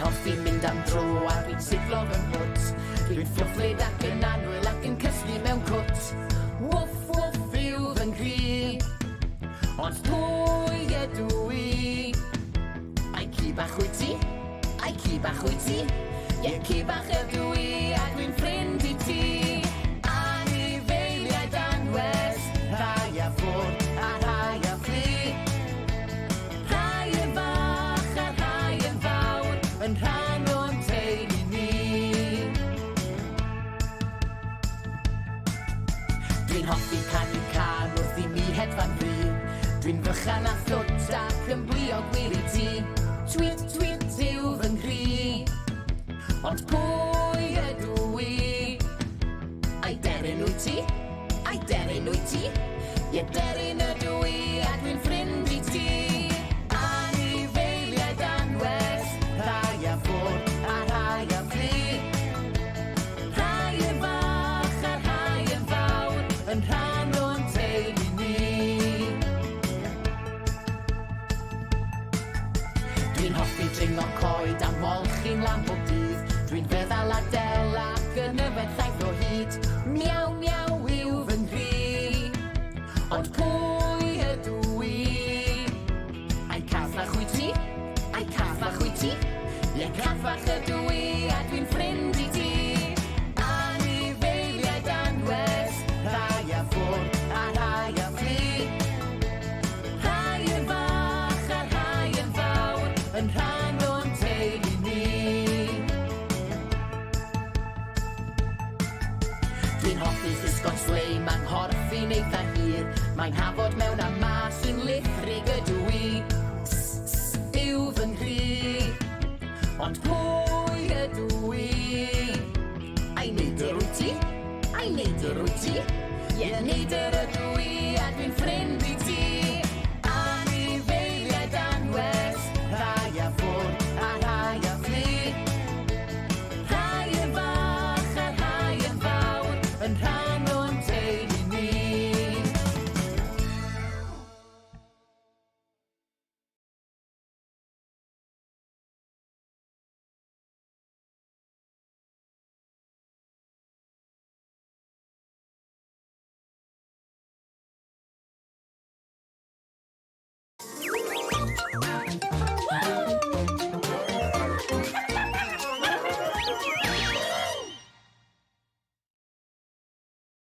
hoffi mynd am dro a dwi'n siglo fy nghwt. Dwi'n ffwfflyd ac yn anwyl ac yn cysgu mewn cwt. Wwff, wwff yw fy nghri, ond pwy ydw i? Ai ci bach wyt ti? Ai ci bach wyt ti? Ie, ci bach ydw i a dwi'n ffrind i ti. Anifeiliaid Anwes, rhai a ffwr a rhai a ffli. Rhai yn fach a rhai yn fawr, yn rhan o'n teulu ni. Dwi'n hoffi canu can wrth i mi hedfan fri. Dwi'n fychan a thwt ac yn blio gwir i ti. Tweet, tweet yw fy nghri, ond pwy ydw i? Ai deryn wyt ti? Ai deryn wyt ti? Ie, deryn ydw i a dwi'n ffrind i ti. Anifeiliaid Anwes, rhai a ffwr a rhai a ffli. Rhai yn fach a rhai yn fawr, yn rhan o'n teulu ni. Dwi'n hoffi dringo coed a molchi'n lamp o dydd. Dwi'n feddal adel ac yn yfed llaeth o hyd. Miaw, miaw yw fy nghri, ond pwy ydw i? Ai cathach wyt ti? Ai cathach wyt ti? Ie, cathach ydw i a dwi'n ffrind i ti. Anifeiliaid Anwes, rhai a ffwr a rhai a ffli. Rhai yn fach a rhai yn fawr, yn rhan o'n teulu ni. Dwi'n hoffi llysgod slei, ma'n nghorffi'n eitha hir. Mae'n hafod mewn a mas yn lithrig ydw i. Yw fy nghri, ond pwy ydw i? Ai neidr wyt ti? Ai neidr wyt ti? Ie, neidr ydw